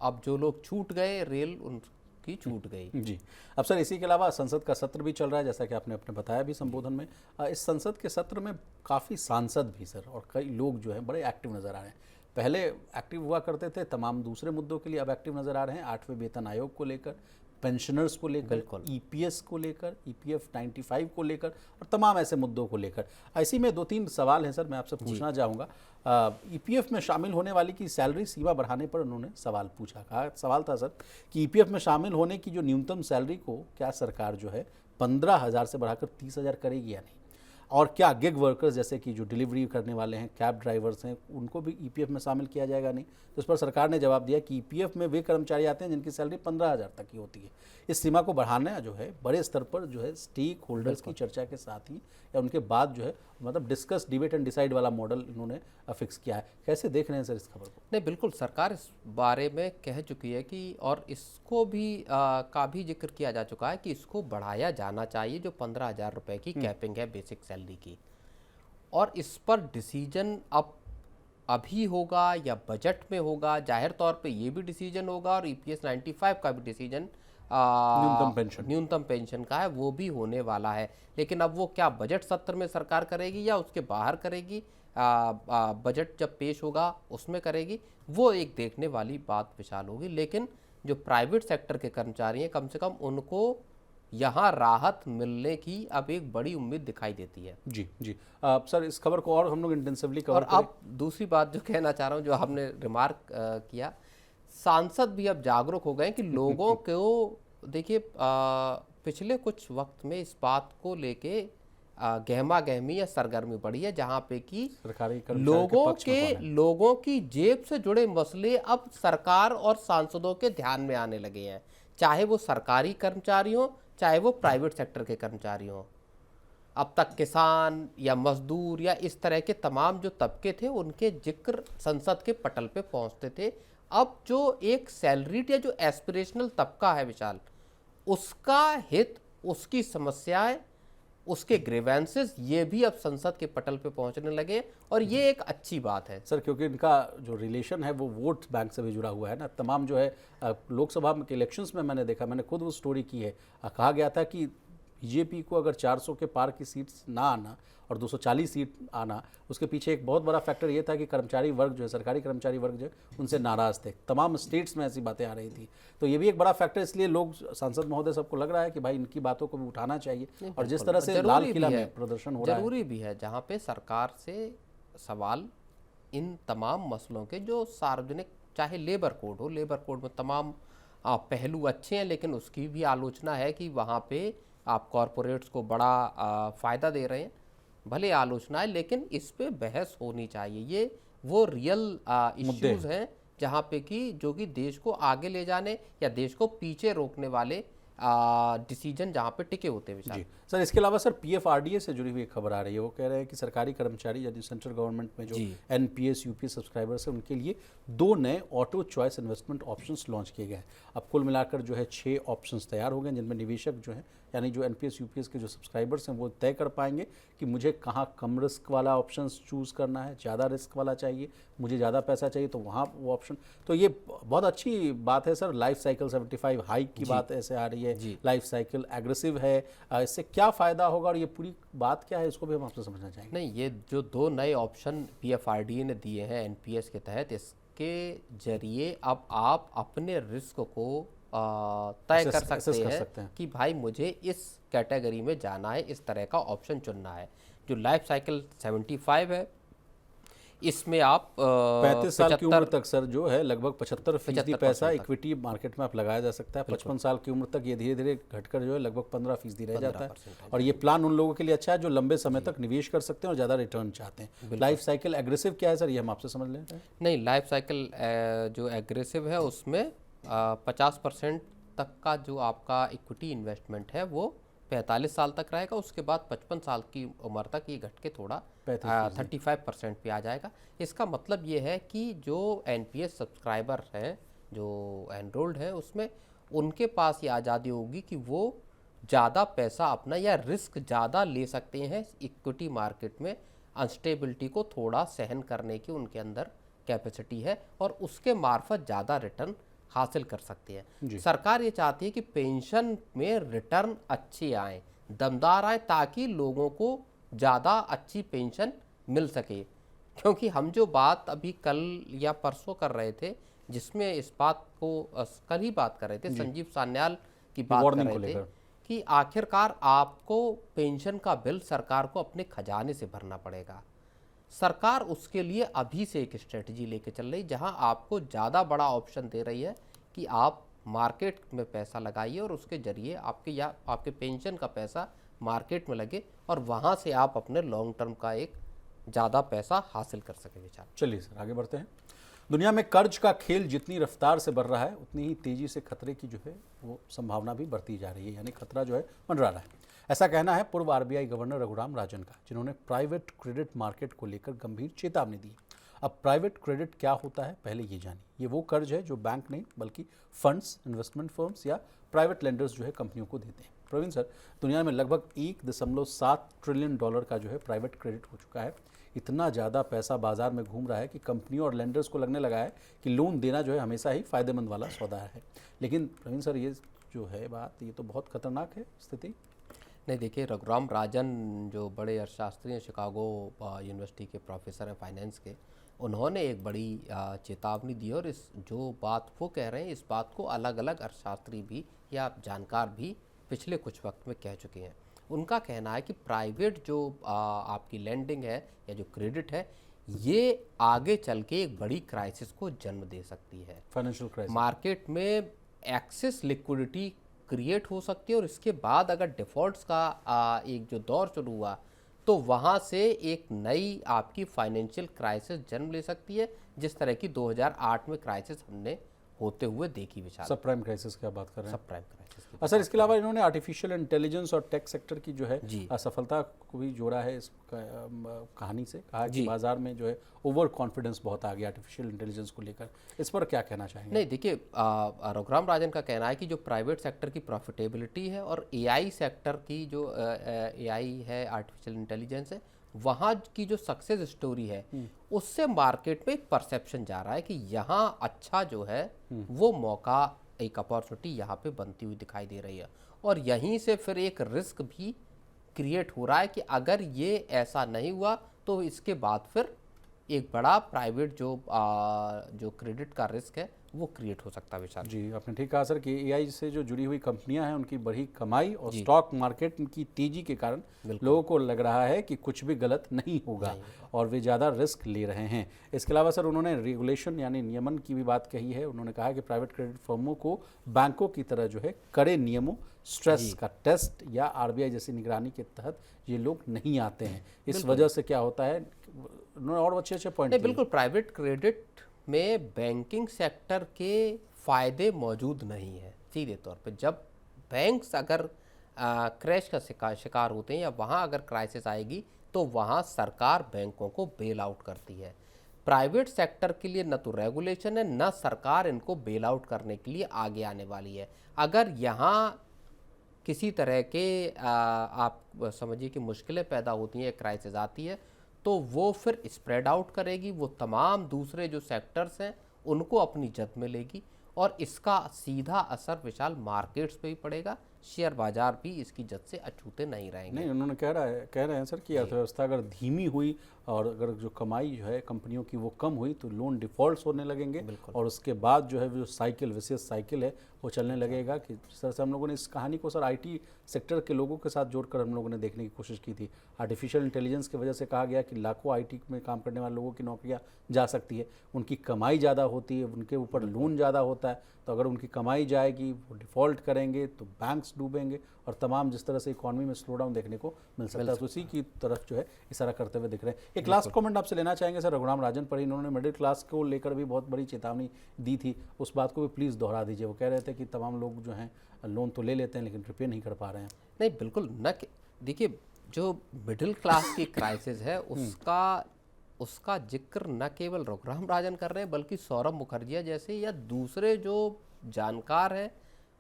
अब जो लोग छूट गए, रेल उनकी छूट गई जी। अब सर इसी के अलावा संसद का सत्र भी चल रहा है, जैसा कि आपने अपने बताया भी संबोधन में। इस संसद के सत्र में काफ़ी सांसद भी सर और कई लोग जो हैं बड़े एक्टिव नज़र आ रहे हैं। पहले एक्टिव हुआ करते थे तमाम दूसरे मुद्दों के लिए, अब एक्टिव नज़र आ रहे हैं 8वें वेतन आयोग को लेकर, पेंशनर्स को लेकर, ईपीएस को लेकर, ईपीएफ 95 को लेकर और तमाम ऐसे मुद्दों को लेकर। ऐसी में 2-3 सवाल हैं सर, मैं आपसे पूछना चाहूँगा। ईपीएफ में शामिल होने वाली की सैलरी सीमा बढ़ाने पर उन्होंने सवाल पूछा। कहा सवाल था सर कि ईपीएफ में शामिल होने की जो न्यूनतम सैलरी को क्या सरकार जो है 15,000 से बढ़ाकर 30,000 करेगी या नहीं। और क्या गिग वर्कर्स जैसे कि जो डिलीवरी करने वाले हैं, कैब ड्राइवर्स हैं, उनको भी ईपीएफ में शामिल किया जाएगा नहीं? तो इस पर सरकार ने जवाब दिया कि ईपीएफ में वे कर्मचारी आते हैं जिनकी सैलरी 15,000 तक की होती है। इस सीमा को बढ़ाना जो है बड़े स्तर पर जो है स्टेक होल्डर्स की चर्चा के साथ ही या उनके बाद जो है मतलब डिस्कस, डिबेट एंड डिसाइड वाला मॉडल इन्होंने फिक्स किया है। कैसे देख रहे हैं सर इस खबर को? नहीं, बिल्कुल सरकार इस बारे में कह चुकी है कि, और इसको भी का भी जिक्र किया जा चुका है कि इसको बढ़ाया जाना चाहिए, जो 15,000 रुपये की कैपिंग है बेसिक सैलरी की। और इस पर डिसीजन अब अभी होगा या बजट में होगा, जाहिर तौर पे ये भी डिसीजन होगा, और ईपीएस 95 का भी डिसीजन न्यूनतम पेंशन का है वो भी होने वाला है। लेकिन अब वो क्या बजट सत्र में सरकार करेगी या उसके बाहर करेगी, बजट जब पेश होगा उसमें करेगी, वो एक देखने वाली बात विशाल होगी। लेकिन जो प्राइवेट सेक्टर के कर्मचारी हैं, कम से कम उनको यहाँ राहत मिलने की अब एक बड़ी उम्मीद दिखाई देती है। जी जी। सर इस खबर को और हम लोग इंटेंसिवली कवर और अब दूसरी बात जो कहना चाह रहा हूँ, जो हमने रिमार्क किया, सांसद भी अब जागरूक हो गए कि लोगों को देखिए, पिछले कुछ वक्त में इस बात को लेके गहमा गहमी या सरगर्मी बढ़ी है, जहाँ पे कि लोगों की जेब से जुड़े मसले अब सरकार और सांसदों के ध्यान में आने लगे हैं, चाहे वो सरकारी कर्मचारी हो, चाहे वो प्राइवेट सेक्टर के कर्मचारी हो। अब तक किसान या मजदूर या इस तरह के तमाम जो तबके थे, उनके जिक्र संसद के पटल पे पहुंचते थे। अब जो एक सैलरीड या जो एस्पिरेशनल तबका है विशाल, उसका हित, उसकी समस्याएं, उसके ग्रीवेंसेस, ये भी अब संसद के पटल पे पहुंचने लगे, और ये एक अच्छी बात है सर, क्योंकि इनका जो रिलेशन है वो वोट बैंक से भी जुड़ा हुआ है ना। तमाम जो है लोकसभा के इलेक्शंस में मैंने देखा, मैंने खुद वो स्टोरी की है, कहा गया था कि बीजेपी को अगर 400 के पार की सीट्स ना आना और 240 सीट आना, उसके पीछे एक बहुत बड़ा फैक्टर ये था कि कर्मचारी वर्ग जो है, सरकारी कर्मचारी वर्ग जो है, उनसे नाराज़ थे। तमाम स्टेट्स में ऐसी बातें आ रही थी, तो ये भी एक बड़ा फैक्टर, इसलिए लोग, सांसद महोदय सबको लग रहा है कि भाई इनकी बातों को भी उठाना चाहिए। और जिस तरह से लाल किला में प्रदर्शन हो रहा है, जरूरी भी है, जहाँ पे सरकार से सवाल इन तमाम मसलों के जो सार्वजनिक, चाहे लेबर कोड हो, लेबर कोड में तमाम पहलू अच्छे हैं, लेकिन उसकी भी आलोचना है कि वहाँ पे आप कॉरपोरेट्स को बड़ा फ़ायदा दे रहे हैं। भले आलोचना है, लेकिन इस पे बहस होनी चाहिए। ये वो रियल इश्यूज हैं जहाँ पे कि जो कि देश को आगे ले जाने या देश को पीछे रोकने वाले डिसीजन जहाँ पे टिके होते हैं। जी सर, इसके अलावा सर पीएफआरडीए से जुड़ी हुई एक खबर आ रही है, वो कह रहे हैं कि सरकारी कर्मचारी यानी सेंट्रल गवर्नमेंट में जो एनपीएस यूपीएस सब्सक्राइबर्स हैं, उनके लिए 2 नए auto choice investment options launch किए गए हैं। अब कुल मिलाकर जो है 6 ऑप्शंस तैयार हो गए, जिनमें निवेशक जो है, यानी जो एनपीएस यूपीएस के जो सब्सक्राइबर्स हैं, वो तय कर पाएंगे कि मुझे कहाँ कम रिस्क वाला ऑप्शंस चूज़ करना है, ज़्यादा रिस्क वाला चाहिए, मुझे ज़्यादा पैसा चाहिए तो वहाँ वो ऑप्शन। तो ये बहुत अच्छी बात है सर। लाइफ साइकिल 75 हाइक की बात ऐसे आ रही है, लाइफ साइकिल एग्रेसिव है, इससे क्या फ़ायदा होगा और ये पूरी बात क्या है, इसको भी हम आपसे समझना चाहेंगे। नहीं, ये जो 2 नए ऑप्शन पीएफआरडीए ने दिए हैं एनपीएस के तहत, इसके जरिए अब आप अपने रिस्क को तय कर सकते हैं कि भाई मुझे इस कैटेगरी में जाना है, इस तरह का ऑप्शन चुनना है। जो लाइफ साइकिल 75 है, इसमें आप 35 साल की उम्र तक सर जो है लगभग 75% पैसा इक्विटी मार्केट में आप लगाया जा सकता है। 55 साल की उम्र तक ये धीरे धीरे घटकर जो है लगभग 15% रह जाता है। और ये प्लान उन लोगों के लिए अच्छा है जो लंबे समय तक निवेश कर सकते हैं और ज़्यादा रिटर्न चाहते हैं। लाइफ साइकिल एग्रेसिव क्या है सर, ये हम आपसे समझ लें। नहीं, लाइफ साइकिल जो एग्रेसिव है उसमें 50% तक का जो आपका इक्विटी इन्वेस्टमेंट है वो 45 साल तक रहेगा। उसके बाद 55 साल की उम्र तक ये घट के थोड़ा 35% पे आ जाएगा। इसका मतलब ये है कि जो एनपीएस सब्सक्राइबर हैं, जो एनरोल्ड हैं, उसमें उनके पास ये आज़ादी होगी कि वो ज़्यादा पैसा अपना या रिस्क ज़्यादा ले सकते हैं। इक्विटी मार्केट में अनस्टेबिलिटी को थोड़ा सहन करने की उनके अंदर कैपेसिटी है और उसके मार्फत ज़्यादा रिटर्न हासिल कर सकते हैं। सरकार ये चाहती है कि पेंशन में रिटर्न अच्छे आए, दमदार आए, ताकि लोगों को ज़्यादा अच्छी पेंशन मिल सके। क्योंकि हम जो बात अभी कल या परसों कर रहे थे, जिसमें इस बात को कल ही बात कर रहे थे, संजीव सान्याल की बात कर रहे थे कि आखिरकार आपको पेंशन का बिल सरकार को अपने खजाने से भरना पड़ेगा। सरकार उसके लिए अभी से एक स्ट्रेटजी लेके चल रही, जहां आपको ज़्यादा बड़ा ऑप्शन दे रही है कि आप मार्केट में पैसा लगाइए और उसके जरिए आपके पेंशन का पैसा मार्केट में लगे और वहाँ से आप अपने लॉन्ग टर्म का एक ज़्यादा पैसा हासिल कर सकें विचार। चलिए सर आगे बढ़ते हैं। दुनिया में कर्ज का खेल जितनी रफ्तार से बढ़ रहा है उतनी ही तेजी से खतरे की जो है वो संभावना भी बढ़ती जा रही है, यानी खतरा जो है मंडरा रहा है। ऐसा कहना है पूर्व आरबीआई गवर्नर रघुराम राजन का, जिन्होंने प्राइवेट क्रेडिट मार्केट को लेकर गंभीर चेतावनी दी। अब प्राइवेट क्रेडिट क्या होता है पहले ये जानिए। ये वो कर्ज है जो बैंक नहीं बल्कि फंड्स, इन्वेस्टमेंट फर्म्स या प्राइवेट लेंडर्स जो है कंपनियों को देते हैं। प्रवीण सर, दुनिया में लगभग 1.7 ट्रिलियन डॉलर का जो है प्राइवेट क्रेडिट हो चुका है। इतना ज़्यादा पैसा बाजार में घूम रहा है कि कंपनियों और लेंडर्स को लगने लगा है कि लोन देना जो है हमेशा ही फायदेमंद वाला सौदा है। लेकिन प्रवीण सर, ये जो है बात, ये तो बहुत खतरनाक है स्थिति। नहीं देखिए, रघुराम राजन जो बड़े अर्थशास्त्री हैं, शिकागो यूनिवर्सिटी के प्रोफेसर हैं फाइनेंस के, उन्होंने एक बड़ी चेतावनी दी और इस जो बात वो कह रहे हैं इस बात को अलग अलग अर्थशास्त्री भी या जानकार भी पिछले कुछ वक्त में कह चुके हैं। उनका कहना है कि प्राइवेट जो आपकी लैंडिंग है या जो क्रेडिट है, ये आगे चल के एक बड़ी क्राइसिस को जन्म दे सकती है। फाइनेंशियल क्राइसिस, मार्केट में एक्सेस लिक्विडिटी क्रिएट हो सकती है और इसके बाद अगर डिफ़ॉल्ट्स का एक जो दौर शुरू हुआ तो वहाँ से एक नई आपकी फाइनेंशियल क्राइसिस जन्म ले सकती है, जिस तरह की 2008 में क्राइसिस हमने होते हुए देखी विशाल। सब प्राइम क्राइसिस की आप बात कर रहे हैं। सब प्राइम क्राइसिस की। सर, इसके अलावा इन्होंने आर्टिफिशियल इंटेलिजेंस और टेक सेक्टर की जो है जी। असफलता को भी जोड़ा है इस कहानी से। कहा कि जी। बाजार में जो है ओवर कॉन्फिडेंस बहुत आ गया आर्टिफिशियल इंटेलिजेंस को लेकर। इस पर क्या कहना चाहेंगे? नहीं देखिए, रघुराम राजन का कहना है कि जो प्राइवेट सेक्टर की प्रॉफिटेबिलिटी है और एआई सेक्टर की जो एआई है, आर्टिफिशियल इंटेलिजेंस है, वहाँ की जो सक्सेस स्टोरी है उससे मार्केट में एक परसेप्शन जा रहा है कि यहाँ अच्छा जो है वो मौका, एक अपॉर्चुनिटी यहाँ पे बनती हुई दिखाई दे रही है। और यहीं से फिर एक रिस्क भी क्रिएट हो रहा है कि अगर ये ऐसा नहीं हुआ तो इसके बाद फिर एक बड़ा प्राइवेट जो क्रेडिट का रिस्क है वो क्रिएट हो सकता है विशाल। जी, आपने ठीक कहा सर कि एआई से जो जुड़ी हुई कंपनियां हैं उनकी बढ़ी कमाई और स्टॉक मार्केट की तेजी के कारण लोगों को लग रहा है कि कुछ भी गलत नहीं होगा और वे ज़्यादा रिस्क ले रहे हैं। इसके अलावा सर उन्होंने रेगुलेशन यानी नियमन की भी बात कही है। उन्होंने कहा कि प्राइवेट क्रेडिट फर्मों को बैंकों की तरह जो है कड़े नियमों, स्ट्रेस का टेस्ट या आरबीआई जैसी निगरानी के तहत ये लोग नहीं आते हैं। इस वजह से क्या होता है, उन्होंने और अच्छे पॉइंट नहीं, बिल्कुल प्राइवेट क्रेडिट में बैंकिंग सेक्टर के फ़ायदे मौजूद नहीं है सीधे तौर पे। जब बैंक्स अगर क्रैश का शिकार होते हैं या वहाँ अगर क्राइसिस आएगी तो वहाँ सरकार बैंकों को बेल आउट करती है। प्राइवेट सेक्टर के लिए न तो रेगुलेशन है, न सरकार इनको बेल आउट करने के लिए आगे आने वाली है। अगर यहाँ किसी तरह के आप समझिए कि मुश्किलें पैदा होती हैं, क्राइसिस आती है, तो वो फिर स्प्रेड आउट करेगी, वो तमाम दूसरे जो सेक्टर्स हैं उनको अपनी जद में लेगी और इसका सीधा असर विशाल मार्केट्स पे ही पड़ेगा। शेयर बाजार भी इसकी जद से अछूते नहीं रहेंगे। नहीं, उन्होंने कह रहे हैं सर कि अर्थव्यवस्था अगर धीमी हुई और अगर जो कमाई जो है कंपनियों की वो कम हुई तो लोन डिफॉल्ट्स होने लगेंगे और उसके बाद जो है जो साइकिल, विशेष साइकिल है वो चलने लगेगा। कि जिस तरह से हम लोगों ने इस कहानी को सर आईटी सेक्टर के लोगों के साथ जोड़कर हम लोगों ने देखने की कोशिश की थी। आर्टिफिशियल इंटेलिजेंस की वजह से कहा गया कि लाखों आईटी में काम करने वाले लोगों की नौकरियां जा सकती है, उनकी कमाई ज़्यादा होती है, उनके ऊपर लोन ज़्यादा होता है। तो अगर उनकी कमाई जाएगी, वो डिफ़ॉल्ट करेंगे तो बैंक्स डूबेंगे और तमाम जिस तरह से इकोनॉमी में स्लो डाउन देखने को मिल सकता है। तो उसी की तरफ जो है इशारा करते हुए दिख रहे हैं। एक लास्ट कमेंट आपसे लेना चाहेंगे सर रघुराम राजन पर। इन्होंने मिडिल क्लास को लेकर भी बहुत बड़ी चेतावनी दी थी, उस बात को भी प्लीज़ दोहरा दीजिए। वो कह रहे थे कि तमाम लोग जो हैं लोन तो ले लेते हैं लेकिन रिपे नहीं कर पा रहे हैं। नहीं बिल्कुल न, देखिए जो मिडिल क्लास की क्राइसिस है उसका जिक्र न केवल रघुराम राजन कर रहे हैं बल्कि सौरभ मुखर्जी जैसे या दूसरे जो जानकार हैं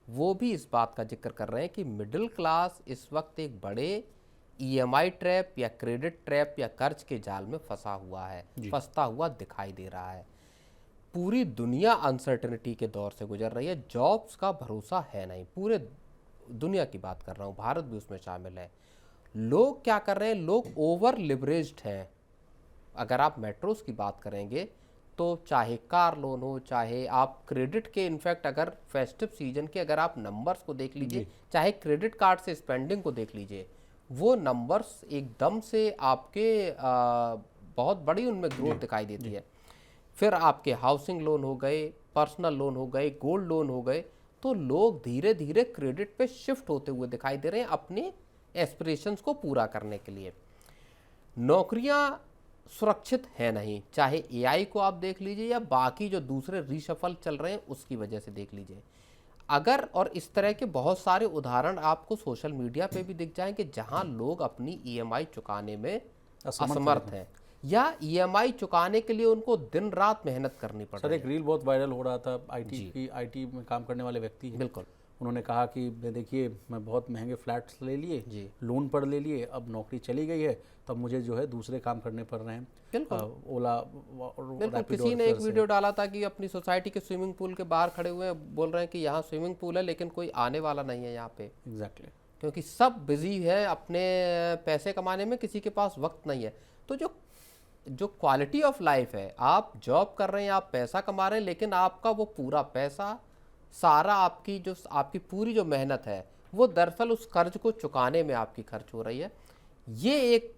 वो भी इस बात का जिक्र कर रहे हैं कि मिडिल क्लास इस वक्त एक बड़े ईएमआई ट्रैप या क्रेडिट ट्रैप या कर्ज के जाल में फंसता हुआ दिखाई दे रहा है। पूरी दुनिया अनसर्टेनिटी के दौर से गुजर रही है, जॉब्स का भरोसा है नहीं। पूरे दुनिया की बात कर रहा हूँ, भारत भी उसमें शामिल है। लोग क्या कर रहे हैं, लोग ओवर लिवरेज्ड हैं। अगर आप मेट्रोस की बात करेंगे तो चाहे कार लोन हो, चाहे आप क्रेडिट के, इनफैक्ट अगर फेस्टिव सीजन के अगर आप नंबर्स को देख लीजिए, चाहे क्रेडिट कार्ड से स्पेंडिंग को देख लीजिए, वो नंबर्स एकदम से आपके बहुत बड़ी उनमें ग्रोथ दिखाई देती है। फिर आपके हाउसिंग लोन हो गए, पर्सनल लोन हो गए, गोल्ड लोन हो गए, तो लोग धीरे धीरे क्रेडिट पे शिफ्ट होते हुए दिखाई दे रहे हैं अपने एस्पिरेशंस को पूरा करने के लिए। नौकरियां सुरक्षित है नहीं, चाहे एआई को आप देख लीजिए या बाकी जो दूसरे रीशफल चल रहे हैं उसकी वजह से देख लीजिए। अगर और इस तरह के बहुत सारे उदाहरण आपको सोशल मीडिया पे भी दिख जाएंगे जहां लोग अपनी ईएमआई चुकाने में असमर्थ हैं या ईएमआई चुकाने के लिए उनको दिन रात मेहनत करनी पड़ सर रही एक रील बहुत वायरल हो रहा था, आईटी में काम करने वाले व्यक्ति है। हैं। बिल्कुल उन्होंने कहा कि देखिए मैं बहुत महंगे फ्लैट्स ले लिए, जी लोन पर ले लिए, अब नौकरी चली गई है, तब मुझे जो है दूसरे काम करने पड़ रहे हैं। बिल्कुल ओला बिल्कुल। किसी ने एक वीडियो डाला था कि अपनी सोसाइटी के स्विमिंग पूल के बाहर खड़े हुए हैं, बोल रहे हैं कि यहाँ स्विमिंग पूल है लेकिन कोई आने वाला नहीं है यहाँ पे, एग्जैक्टली, क्योंकि सब बिजी है अपने पैसे कमाने में, किसी के पास वक्त नहीं है। तो जो क्वालिटी ऑफ लाइफ है, आप जॉब कर रहे हैं, आप पैसा कमा रहे हैं, लेकिन आपका वो पूरा पैसा सारा आपकी पूरी जो मेहनत है वो दरअसल उस कर्ज को चुकाने में आपकी खर्च हो रही है। ये एक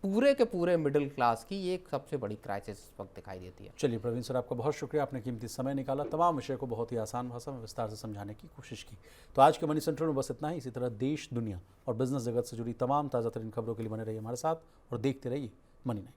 पूरे के पूरे मिडिल क्लास की एक सबसे बड़ी क्राइसिस इस वक्त दिखाई देती है। चलिए प्रवीण सर, आपका बहुत शुक्रिया, आपने कीमती समय निकाला, तमाम विषय को बहुत ही आसान भाषा में विस्तार से समझाने की कोशिश की। तो आज के मनी सेंट्रल में बस इतना ही। इसी तरह देश, दुनिया और बिजनेस जगत से जुड़ी तमाम ताज़ा तरीन खबरों के लिए बने रहिए हमारे साथ और देखते रहिए मनी 9।